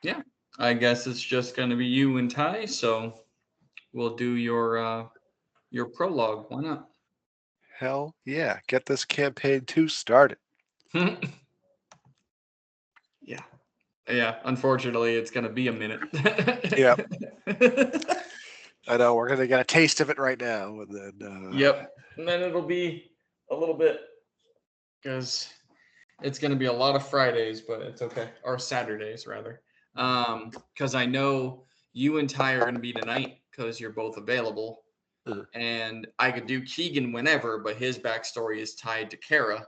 Yeah, I guess it's just going to be you and Ty. So we'll do your prologue. Why not? Hell yeah. Get this campaign 2 started. Yeah. Yeah. Unfortunately, it's going to be a minute. Yep. I know, we're going to get a taste of it right now. And then, Yep. And then it'll be a little bit because it's going to be a lot of Fridays, but it's okay. Or Saturdays, rather. Because I know you and Ty are going to be tonight because you're both available. And I could do Keegan whenever, but his backstory is tied to Kara,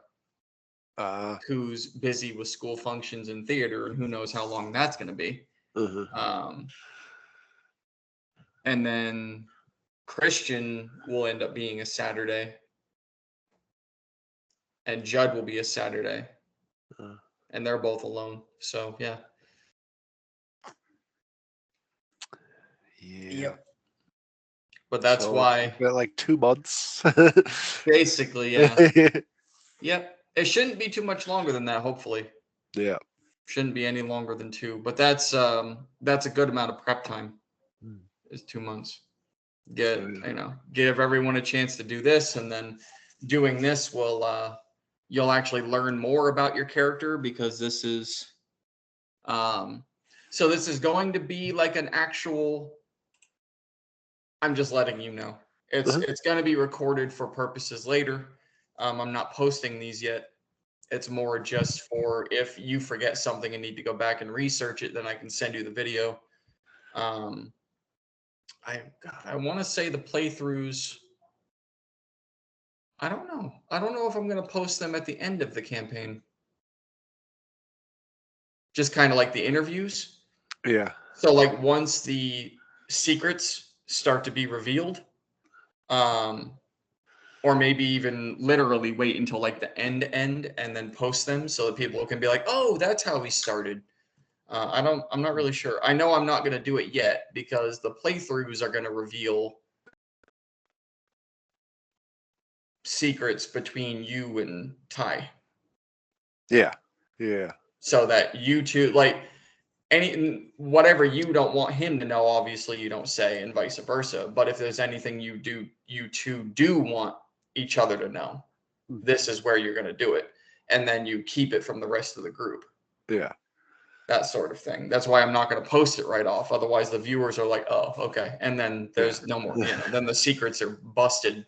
who's busy with school functions and theater, and who knows how long that's going to be. And then Christian will end up being a Saturday, and Judd will be a Saturday, and they're both alone. So yeah. yeah. Yep. But that's So why. we've got like 2 months. Basically, yeah. Yep. It shouldn't be too much longer than that, hopefully. Yeah. Shouldn't be any longer than 2. But that's a good amount of prep time. Is 2 months. Give everyone a chance to do this, and then doing this will you'll actually learn more about your character, because this is so this is going to be like an actual, I'm just letting you know. It's going to be recorded for purposes later. I'm not posting these yet. It's more just for if you forget something and need to go back and research it, then I can send you the video. I want to say the playthroughs. I don't know. I don't know if I'm going to post them at the end of the campaign. Just kind of like the interviews. Yeah. So like once the secrets start to be revealed, or maybe even literally wait until like the end and then post them so that people can be like, oh, that's how we started. I'm not really sure. I know I'm not going to do it yet because the playthroughs are going to reveal secrets between you and Ty. Yeah. Yeah. So that you two, like, whatever you don't want him to know, obviously you don't say, and vice versa. But if there's anything you two do want each other to know, this is where you're going to do it, and then you keep it from the rest of the group. Yeah. That sort of thing. That's why I'm not going to post it right off. Otherwise, the viewers are like, "Oh, okay," and then there's no more. Then the secrets are busted,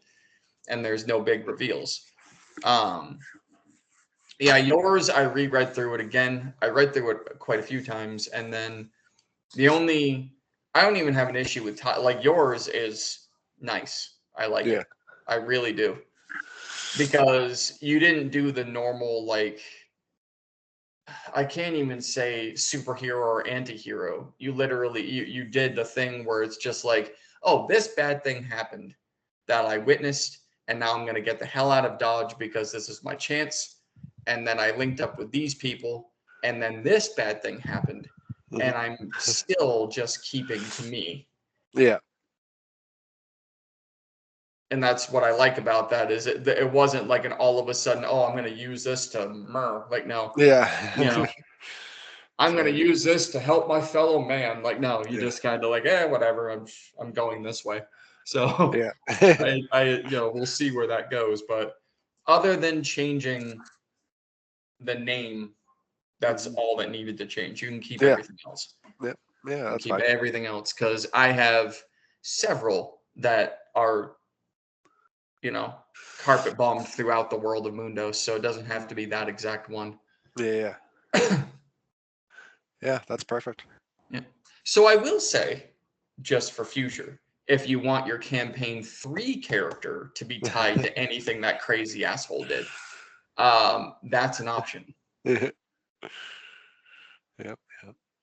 and there's no big reveals. Yeah, yours, I reread through it again. I read through it quite a few times, and then I don't even have an issue with like yours is nice. I like it. I really do. Because you didn't do the normal, like, I can't even say superhero or anti-hero. You literally you did the thing where it's just like, oh, this bad thing happened that I witnessed, and now I'm going to get the hell out of Dodge because this is my chance. And then I linked up with these people, and then this bad thing happened, and I'm still just keeping to me. Yeah. And that's what I like about that, is it wasn't like an all of a sudden, oh, I'm going to use this to like, no. Yeah. I'm going to use this to help my fellow man. Like, no, you just kind of like, whatever. I'm going this way. So yeah. we'll see where that goes. But other than changing the name, that's all that needed to change. You can keep everything else. Yeah, that's keep fine. everything else, because I have several that are, carpet bombed throughout the world of Mundos, so it doesn't have to be that exact one. Yeah. Yeah, that's perfect. Yeah. So I will say, just for future, if you want your campaign 3 character to be tied to anything that crazy asshole did, that's an option. Yep.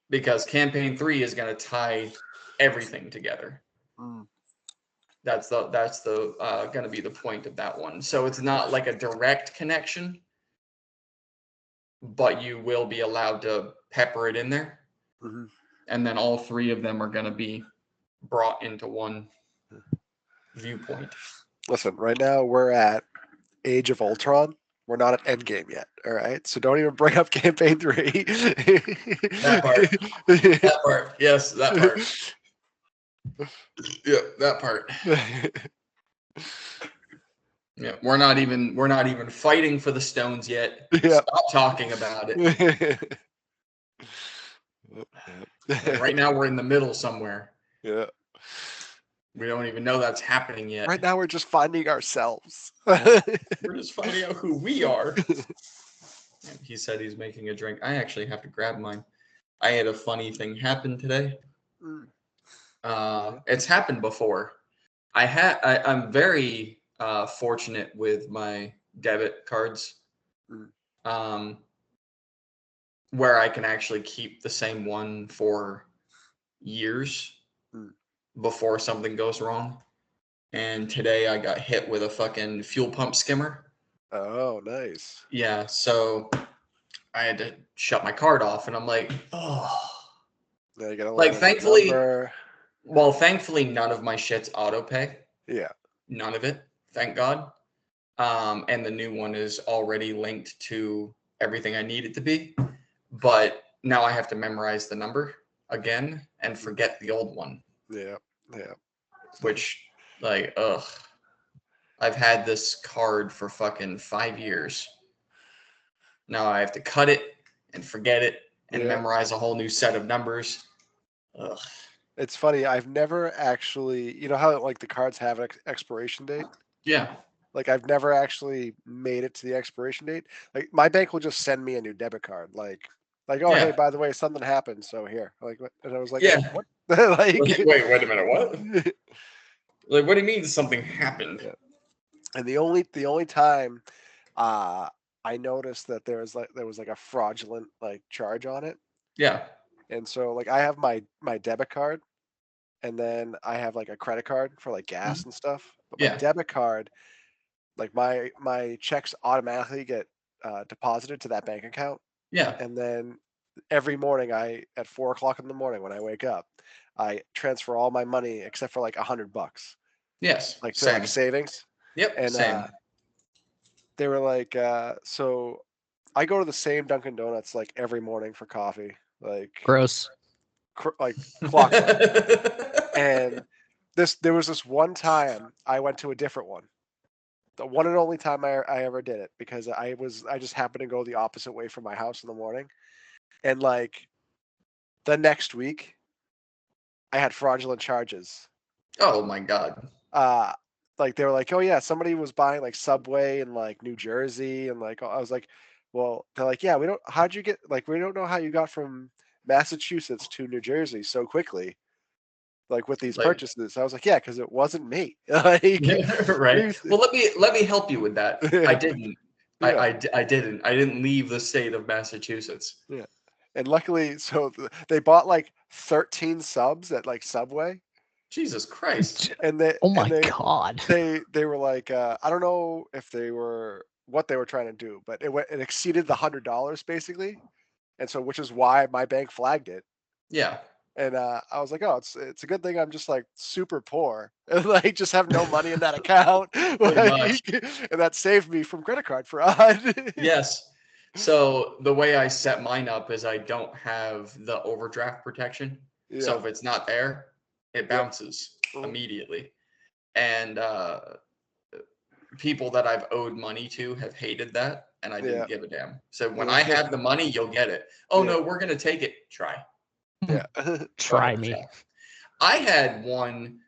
Because campaign 3 is going to tie everything together. That's the going to be the point of that one. So it's not like a direct connection, but you will be allowed to pepper it in there. And then all 3 of them are going to be brought into one viewpoint. Listen, right now we're at Age of Ultron. we're not at Endgame yet. All right, so don't even bring up campaign 3. That part. That part. Yes, that part. Yeah, that part. Yeah, we're not even fighting for the stones yet. Yeah. Stop talking about it. Like right now we're in the middle somewhere. Yeah. We don't even know that's happening yet. Right now we're just finding ourselves. We're just finding out who we are. He said he's making a drink. I actually have to grab mine. I had a funny thing happen today. It's happened before. I'm very fortunate with my debit cards, where I can actually keep the same one for years before something goes wrong. And today I got hit with a fucking fuel pump skimmer. Oh, nice. Yeah, so I had to shut my card off, and I'm like, oh. Now you gotta Like, thankfully, number. well, thankfully, none of my shit's auto pay. Yeah. None of it, thank God. And the new one is already linked to everything I need it to be. But now I have to memorize the number again and forget the old one. Yeah. Yeah. Which, like, ugh. I've had this card for fucking 5 years. Now I have to cut it and forget it and memorize a whole new set of numbers. Ugh. It's funny. I've never actually, you know how like the cards have an expiration date? Yeah. Like I've never actually made it to the expiration date. Like my bank will just send me a new debit card. Like, oh, hey, by the way, something happened. So here, like, and I was like, what? Like, wait a minute, what? Like, what do you mean something happened? Yeah. And the only time I noticed that there was like a fraudulent like charge on it. Yeah. And so like I have my debit card, and then I have like a credit card for like gas and stuff. But my debit card, like my checks automatically get deposited to that bank account. Yeah. And then every morning at 4:00 in the morning when I wake up, I transfer all my money except for like $100. Yes. Like to like savings. Yep. And same. They were like, so I go to the same Dunkin' Donuts like every morning for coffee. Like gross. Like clockwork. And there was this one time I went to a different one. The one and only time I ever did it, because I just happened to go the opposite way from my house in the morning. And like the next week I had fraudulent charges. Oh my God. Like they were like, oh yeah, somebody was buying like Subway in like New Jersey, and like I was like, well, they're like, yeah, we don't know how you got from Massachusetts to New Jersey so quickly, like with these purchases. I was like, yeah, because it wasn't me. Like, right. Well, let me help you with that. I didn't. I didn't leave the state of Massachusetts. Yeah. And luckily, so they bought like 13 subs at like Subway. Jesus Christ. And they, oh my God. They were like, I don't know if what they were trying to do, but it exceeded the $100 basically. And so, which is why my bank flagged it. Yeah. And I was like, oh, it's a good thing I'm just like super poor and like just have no money in that account. Like, and that saved me from credit card fraud. Yes. So the way I set mine up is I don't have the overdraft protection. Yeah. So if it's not there, it bounces immediately. And people that I've owed money to have hated that, and I didn't give a damn. So when I have the money, you'll get it. Oh no, we're gonna take it. Try. Yeah. Try me. I had one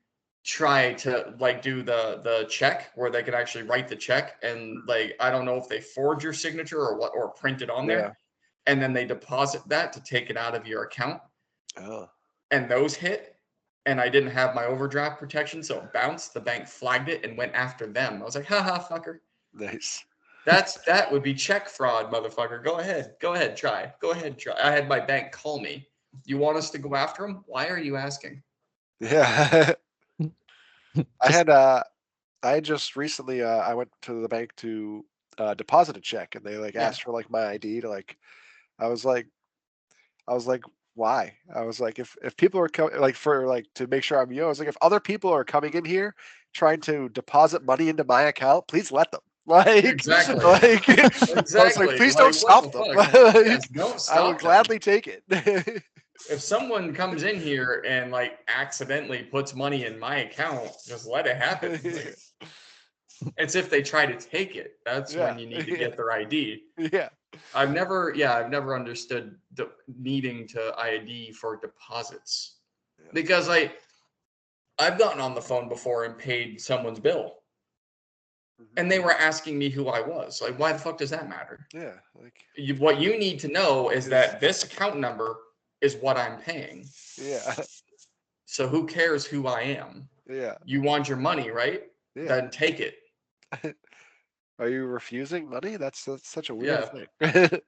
try to like do the check where they could actually write the check, and like I don't know if they forge your signature or what, or print it on there, and then they deposit that to take it out of your account. Oh. And those hit, and I didn't have my overdraft protection, so it bounced. The bank flagged it and went after them. I was like, haha, fucker. Nice. That would be check fraud, motherfucker. Go ahead, try. Go ahead, try. I had my bank call me. You want us to go after him? Why are you asking? Yeah. I had just recently I went to the bank to deposit a check, and they like asked for like my ID to like. I was like why? I was like, if people are coming like for like to make sure I'm you, I was like, if other people are coming in here trying to deposit money into my account, please let them. Like, Exactly. like, I was Exactly. like, please Like, don't stop what them. the fuck? Yes, don't I stop would them. gladly take it. If someone comes in here and like accidentally puts money in my account, just let it happen. Like, it's if they try to take it. That's when you need to get their ID. Yeah. I've never understood the needing to ID for deposits because I've gotten on the phone before and paid someone's bill. And they were asking me who I was. Like, why the fuck does that matter? Yeah. Like, What you need to know is that this account number is what I'm paying. yeah. So who cares who I am? Yeah. You want your money, right? Yeah. Then take it. Are you refusing money? That's such a weird thing.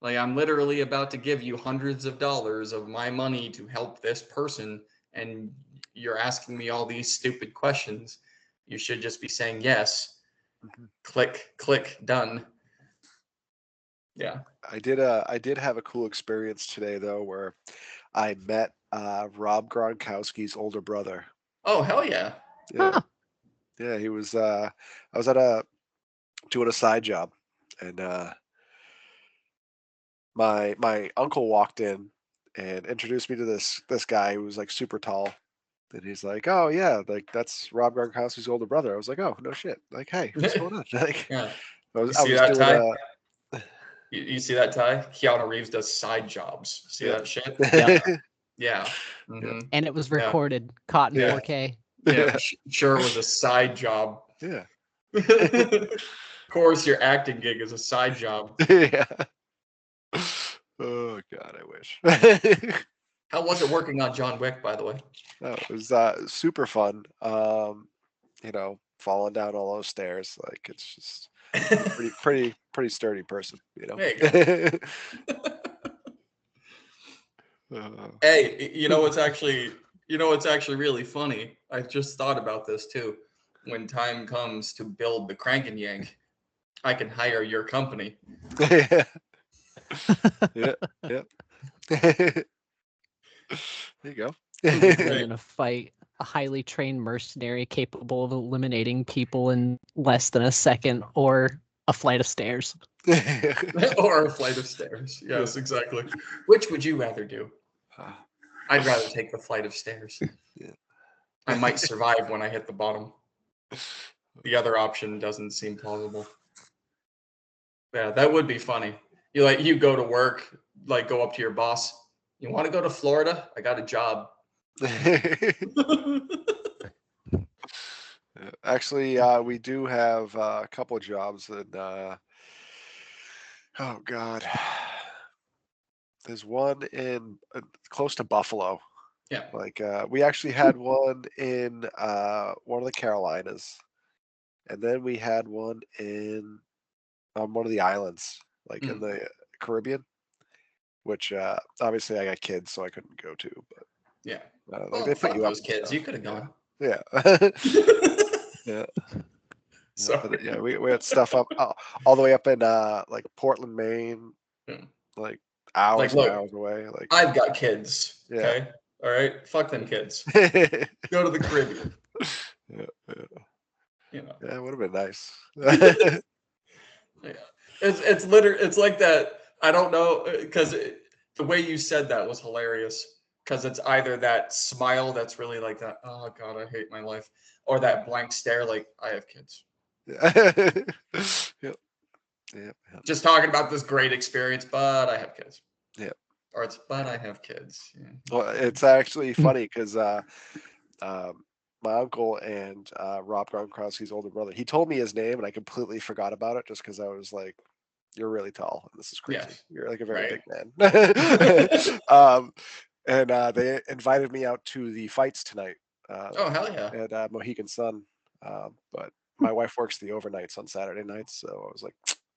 Like, I'm literally about to give you hundreds of dollars of my money to help this person, and you're asking me all these stupid questions. You should just be saying yes. Click, click, done. Yeah. I did have a cool experience today though, where I met Rob Gronkowski's older brother. Oh, hell yeah. Yeah. Yeah, he was I was doing a side job, and my uncle walked in and introduced me to this guy who was like super tall. And he's like, "Oh yeah, like that's Rob Gronkowski's older brother." I was like, "Oh no shit!" Like, "Hey, what's going on?" Like, Yeah. I You was see that, doing Ty? You see that, Ty? Keanu Reeves does side jobs. See that shit? Yep. Yeah. Mhm. And it was recorded, caught in Yeah. 4K. Yeah. Sure, it was a side job. Yeah. Of course, your acting gig is a side job. Yeah. Oh God, I wish. How was it working on John Wick, by the way? No, it was super fun. You know, falling down all those stairs, like it's just pretty sturdy person, you know. There you go. Hey, you know what's actually really funny? I just thought about this too. When time comes to build the Crank and Yank, I can hire your company. Yeah. Yeah. Yeah. There you go. Win in a fight, a highly trained mercenary capable of eliminating people in less than a second, or a flight of stairs. Or a flight of stairs. Yes, exactly. Which would you rather do? I'd rather take the flight of stairs. Yeah. I might survive when I hit the bottom. The other option doesn't seem plausible. Yeah, that would be funny. You go to work, like go up to your boss. You want to go to Florida? I got a job. Actually, we do have a couple of jobs that. Oh God, there's one in close to Buffalo. Yeah. Like we actually had one in one of the Carolinas, and then we had one in one of the islands, like in the Caribbean, which obviously I got kids, so I couldn't go to. But yeah, like they put you those up kids. stuff. You could have gone. Yeah. Yeah. So but, yeah, we had stuff up all the way up in like Portland, Maine, like hours and hours away. Like I've got kids. Yeah. Okay. All right. Fuck them kids. Go to the Caribbean. Yeah. You know. Yeah, it would have been nice. Yeah. It's like that. I don't know, because the way you said that was hilarious. Because it's either that smile that's really like that, oh God, I hate my life, or that blank stare like, I have kids. Yeah. Yep. Yep. Just talking about this great experience, but I have kids. Yeah. Or it's, but I have kids. Yeah. Well, it's actually funny because my uncle and Rob Gronkowski's older brother, he told me his name and I completely forgot about it just because I was like, "You're really tall. And this is crazy. Yes. You're like a very Right. big man." And they invited me out to the fights tonight. Oh, hell yeah. At Mohegan Sun. But my wife works the overnights on Saturday nights, so I was like,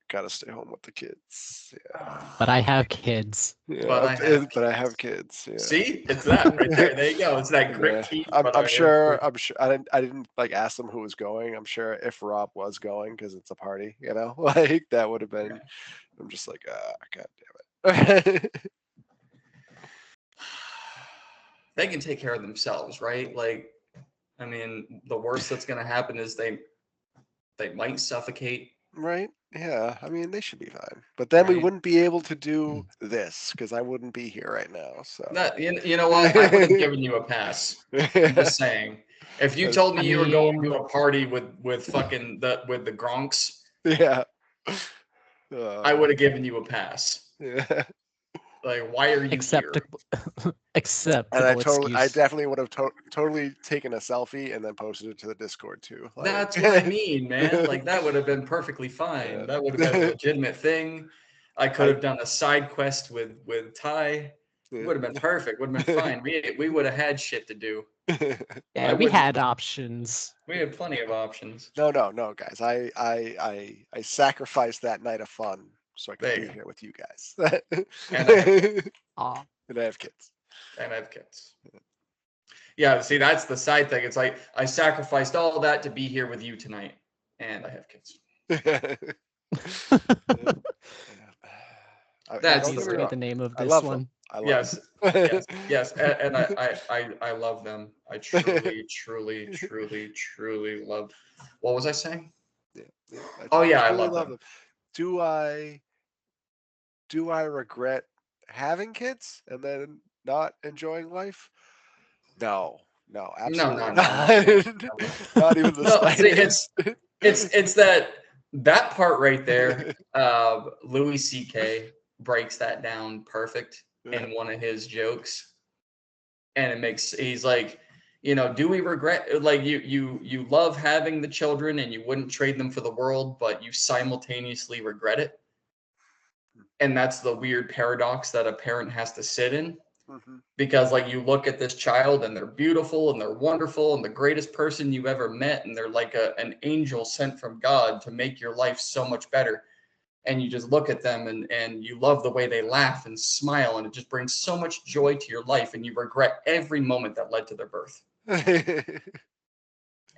gotta stay home with the kids. Yeah. But I have kids. Yeah, But I have kids. Yeah. See, it's that right there. There you go. It's that grit teeth. I'm sure. I didn't like ask them who was going. I'm sure if Rob was going, because it's a party, you know, like that would have been. Yeah. I'm just like, God damn it. They can take care of themselves, right? Like, I mean, the worst that's going to happen is they might suffocate. Right? Yeah. I mean, they should be fine. But then we Right. wouldn't be able to do this because I wouldn't be here right now. So. That you know what? I would have given you a pass. I'm just saying. If you told me I you were going mean, to a party with fucking with the Gronks, Yeah. I would have given you a pass. Yeah. Like, why are you here? And acceptable I excuse. definitely would have totally taken a selfie and then posted it to the Discord too. Like, That's what I mean, man. Like that would have been perfectly fine. Yeah. That would have been a legitimate thing. I could have done a side quest with Ty. It would have been perfect. Would have been fine. We would have had shit to do. Yeah, we had options. We had plenty of options. No, guys. I sacrificed that night of fun so I could be here with you guys. And I have kids. And I have kids. Yeah, see, that's the side thing. It's like I sacrificed all that to be here with you tonight, and I have kids. That's easily the name of this one. Yes, yes, and I love them. I truly, truly, truly, truly love. What was I saying? Oh yeah, I love them. Do I regret having kids and then not enjoying life? No, absolutely not. Not even the slightest. It's that part right there. Louis C.K. breaks that down perfect in one of his jokes, and he's like, do we regret, like, you love having the children and you wouldn't trade them for the world, but you simultaneously regret it, and that's the weird paradox that a parent has to sit in. Because like you look at this child and they're beautiful and they're wonderful and the greatest person you've ever met, and they're like an angel sent from God to make your life so much better, and you just look at them and you love the way they laugh and smile, and it just brings so much joy to your life, and you regret every moment that led to their birth. And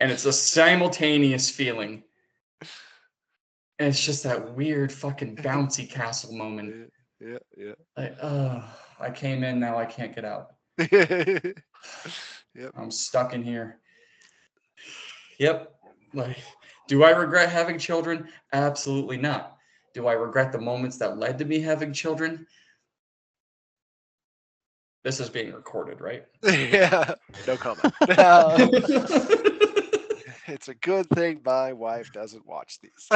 it's a simultaneous feeling, and it's just that weird fucking bouncy castle moment. Yeah. Like, I came in, now I can't get out. Yep. I'm stuck in here. Yep. Like, do I regret having children? Absolutely not. Do I regret the moments that led to me having children? This is being recorded, right? Yeah. No comment. It's a good thing my wife doesn't watch these.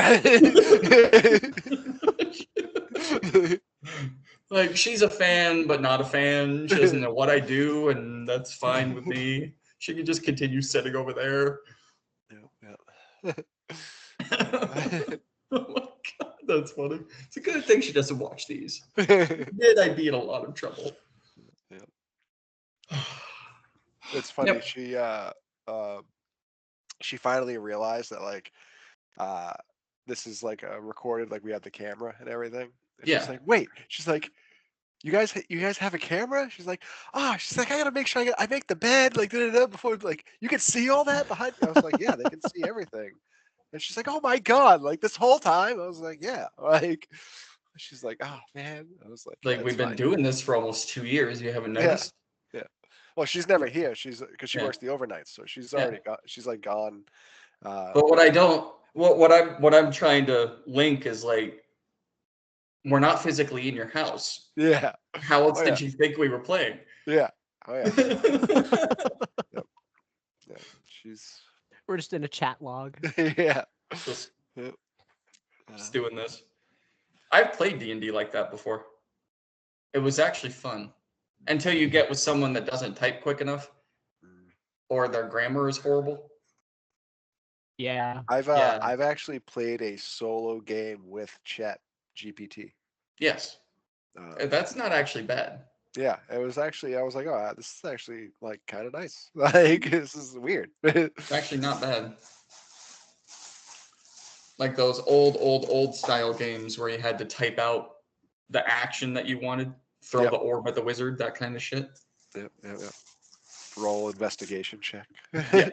Like, she's a fan, but not a fan. She doesn't know what I do, and that's fine with me. She can just continue sitting over there. Yeah. Oh my God, that's funny. It's a good thing she doesn't watch these. Did I'd be in a lot of trouble. Yeah. It's funny. Yep. She finally realized that, like, this is like a recorded, like we have the camera and everything. And she's like, wait. She's like, you guys have a camera? She's like, she's like, I gotta make sure I make the bed, like, before, like, you can see all that behind me. I was like, yeah, they can see everything. And she's like, oh my God, like this whole time. I was like, yeah, like. She's like, oh man. I was like, yeah, we've been doing this for almost 2 years. You haven't noticed? Yeah. Well, she's never here. Because she works the overnight, so she's already got. She's like gone. But what I'm trying to link is, like, we're not physically in your house. Yeah. How else did you think we were playing? Yeah. Oh yeah. Yep. Yeah. We're just in a chat log. Yeah. Just doing this. I've played D&D like that before. It was actually fun. Until you get with someone that doesn't type quick enough, or their grammar is horrible. Yeah. I've actually played a solo game with Chat GPT. Yes. That's not actually bad. Yeah, it was actually, I was like, oh, this is actually, like, kind of nice. Like, this is weird. It's actually not bad. Like those old style games where you had to type out the action that you wanted, throw the orb at the wizard, that kind of shit. Yep. Roll investigation check. Yep.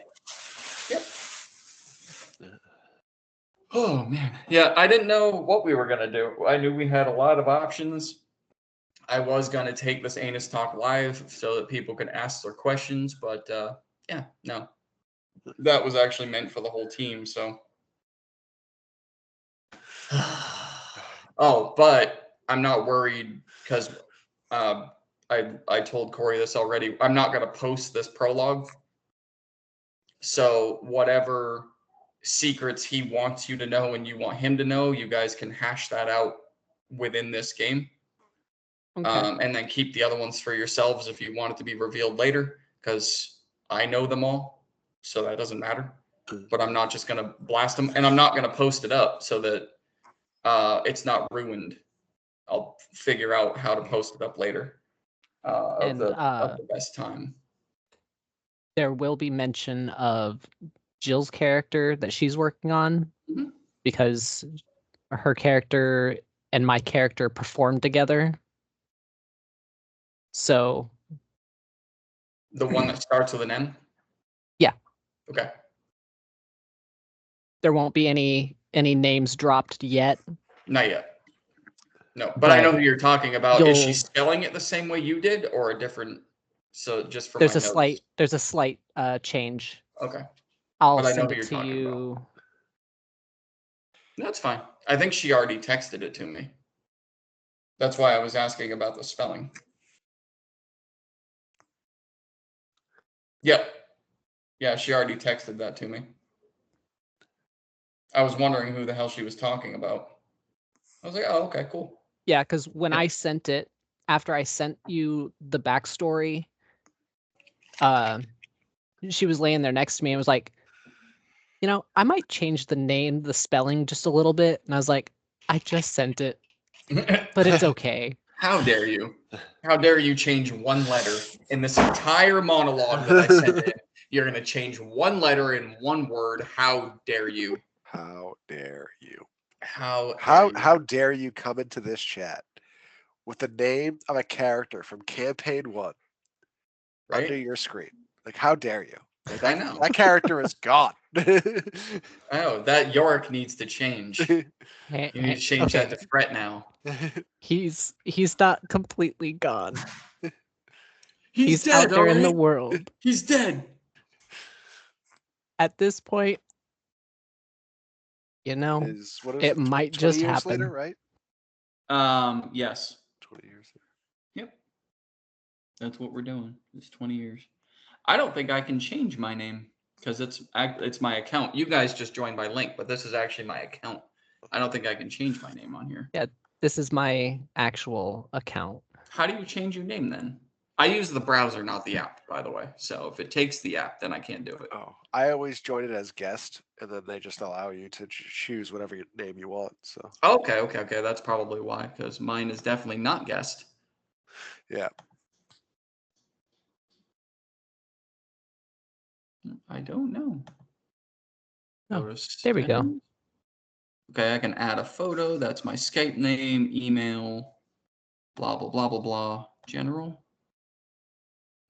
Oh man. Yeah, I didn't know what we were gonna do. I knew we had a lot of options. I was gonna take this Anus Talk live so that people could ask their questions, but no. that was actually meant for the whole team. So, oh, but I'm not worried because I told Corey this already. I'm not gonna post this prologue. So whatever secrets he wants you to know and you want him to know, you guys can hash that out within this game. Okay. And then keep the other ones for yourselves if you want it to be revealed later, because I know them all, so that doesn't matter. But I'm not just gonna blast them, and I'm not gonna post it up so that it's not ruined. I'll figure out how to post it up later of the best time. There will be mention of Jill's character that she's working on, because her character and my character performed together. So the one that starts with an N? Yeah. Okay. There won't be any names dropped yet. Not yet. No, but I know who you're talking about. Is she spelling it the same way you did, or a different? So just for there's my a notes. there's a slight change. Okay. I'll send it to you. About. That's fine. I think she already texted it to me. That's why I was asking about the spelling. Yep. Yeah, she already texted that to me. I was wondering who the hell she was talking about. I was like, oh, okay, cool. Yeah, because when I sent it, after I sent you the backstory, she was laying there next to me and was like, I might change the name, the spelling just a little bit. And I was like, I just sent it, but it's okay. How dare you? How dare you change one letter in this entire monologue that I sent in? You're going to change one letter in one word. How dare you? How dare you? How dare you come into this chat with the name of a character from campaign 1 under your screen? Like, how dare you? Like, I know. That character is gone. Oh, that Yorick needs to change. You need to change that to Fret now. He's not completely gone. He's dead, out there in the world. He's dead. At this point, it might just happen. Later, right? Yes. 20 years later. Yep. That's what we're doing. It's 20 years. I don't think I can change my name because it's my account. You guys just joined by link, but this is actually my account. I don't think I can change my name on here. Yeah, this is my actual account. How do you change your name then? I use the browser, not the app, by the way. So if it takes the app, then I can't do it. Oh, I always join it as guest, and then they just allow you to choose whatever name you want. So. Okay. That's probably why, because mine is definitely not guest. Yeah. I don't know. Oh, there we go. Okay, I can add a photo. That's my Skype name, email, blah, blah, blah, blah, blah. General.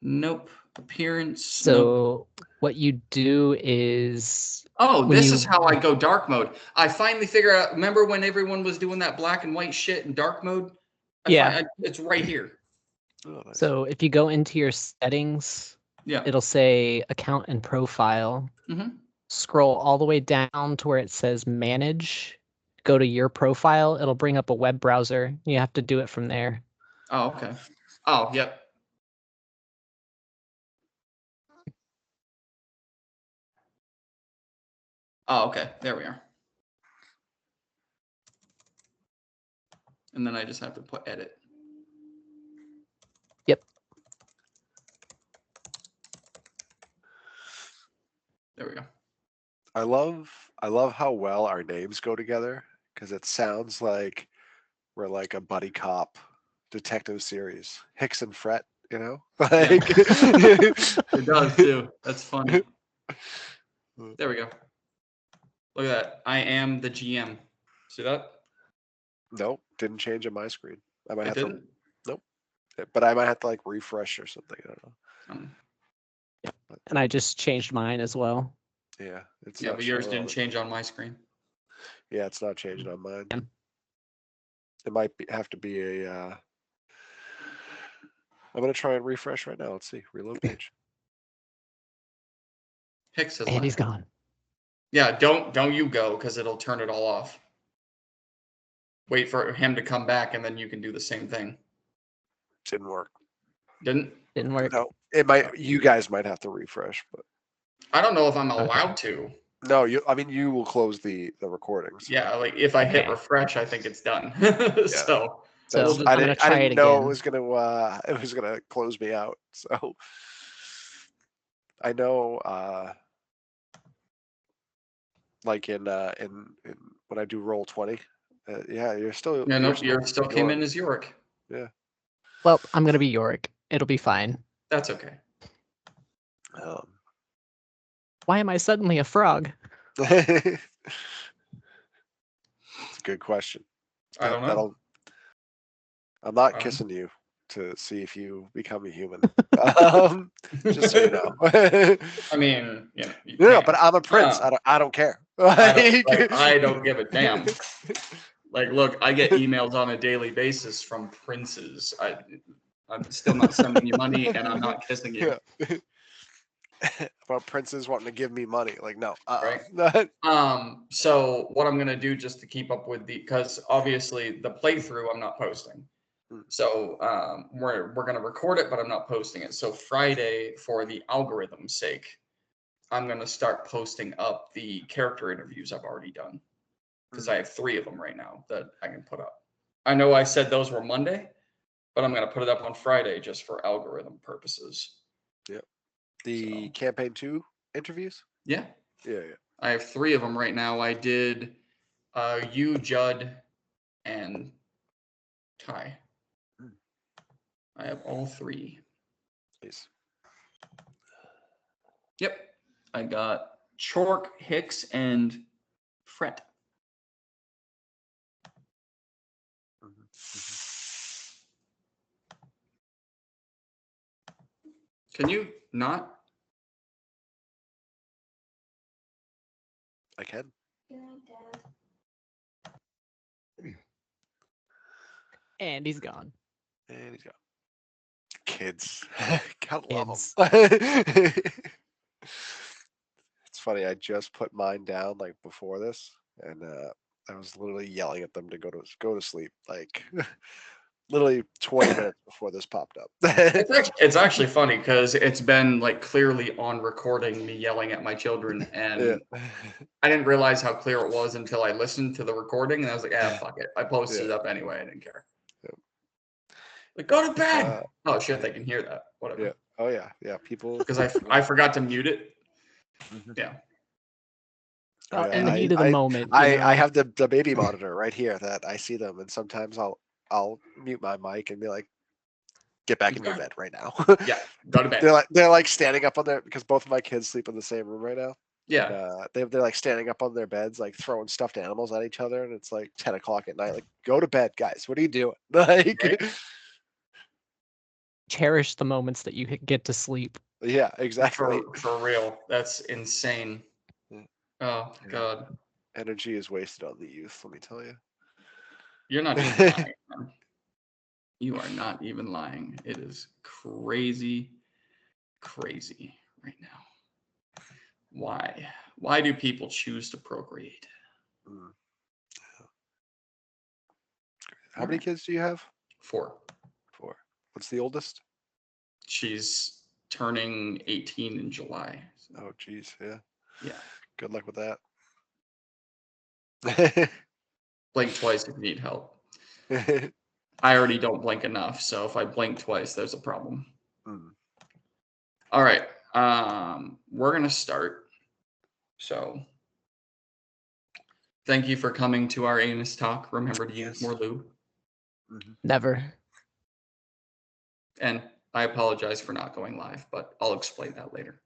Nope. Appearance. So what you do is... Oh, this is how I go dark mode. I finally figure out, remember when everyone was doing that black and white shit in dark mode? It's right here. Oh, nice. So if you go into your settings, it'll say account and profile. Scroll all the way down to where it says manage. Go to your profile. It'll bring up a web browser. You have to do it from there. Oh, okay. Oh, yep. Oh, okay. There we are. And then I just have to put edit. Yep. There we go. I love how well our names go together, because it sounds like we're like a buddy cop detective series. Hicks and Fret, Like... It does too. That's funny. There we go. Look at that. I am the GM. See that? Nope, didn't change on my screen. I might have didn't? Nope. But I might have to like refresh or something. I don't know. And I just changed mine as well. Yeah, it's but yours didn't change on my screen. Yeah, it's not changing on mine. Yeah. It might have to be a. I'm gonna try and refresh right now. Let's see. Reload page. Hicks has And he's left. gone. Yeah, don't you go, because it'll turn it all off. Wait for him to come back, and then you can do the same thing. Didn't work. Didn't work. No, it might. You guys might have to refresh, but I don't know if I'm allowed to. No, I mean, you will close the recordings. Yeah, like if I hit refresh, I think it's done. So I I'm gonna try didn't it know again. it was gonna close me out. So I know, like in when I do Roll20, yeah, you're still. Yeah, nope, you're still came in as Yorick. Yeah. Well, I'm gonna be Yorick. It'll be fine. That's okay. Why am I suddenly a frog? It's a good question. I don't know. I'm not kissing you to see if you become a human. Just so you know. I mean, you no, but I'm a prince. I don't care. I don't give a damn. Like, look, I get emails on a daily basis from princes. I'm still not sending you money, and I'm not kissing you. Yeah. About princes wanting to give me money, like no. Right. So what I'm gonna do just to keep up with because obviously the playthrough I'm not posting. So we're gonna record it, but I'm not posting it. So Friday, for the algorithm's sake, I'm gonna start posting up the character interviews I've already done because I have 3 of them right now that I can put up. I know I said those were Monday, but I'm gonna put it up on Friday just for algorithm purposes. Yep. The campaign 2 interviews. Yeah. Yeah. I have 3 of them right now. I did you, Judd, and Ty. I have all 3. Nice. Yep. I got Chork, Hicks, and Fret. Can you not? I can. And he's gone. And he's gone. Kids. Gotta love them. It's funny. I just put mine down like before this, and I was literally yelling at them to go to sleep. Like literally 20 minutes before this popped up. It's actually funny because it's been like clearly on recording me yelling at my children, and I didn't realize how clear it was until I listened to the recording, and I was like, fuck it. I posted it up anyway. I didn't care. Like, go to bed. Oh shit, they can hear that. Whatever. Yeah. Oh yeah. Yeah. People. Because I forgot to mute it. Yeah. In the heat of the moment. I have the baby monitor right here that I see them, and sometimes I'll mute my mic and be like, "Get back in your bed right now." Yeah, go to bed. They're like standing up on their because both of my kids sleep in the same room right now. Yeah. They're like standing up on their beds, like throwing stuffed animals at each other, and it's like 10 o'clock at night. Like, go to bed, guys. What are you doing? Like. Right? Cherish the moments that you get to sleep. Yeah, exactly. For real. That's insane. Oh, God. Energy is wasted on the youth, let me tell you. You're not even lying, man. You are not even lying. It is crazy right now. Why? Why do people choose to procreate? How many kids do you have? 4. What's the oldest? She's turning 18 in July. So. Oh, geez. Yeah. Yeah. Good luck with that. Blink twice if you need help. I already don't blink enough, so if I blink twice, there's a problem. All right. We're going to start. So, thank you for coming to our anus talk. Remember to use more lube. Never. And I apologize for not going live, but I'll explain that later.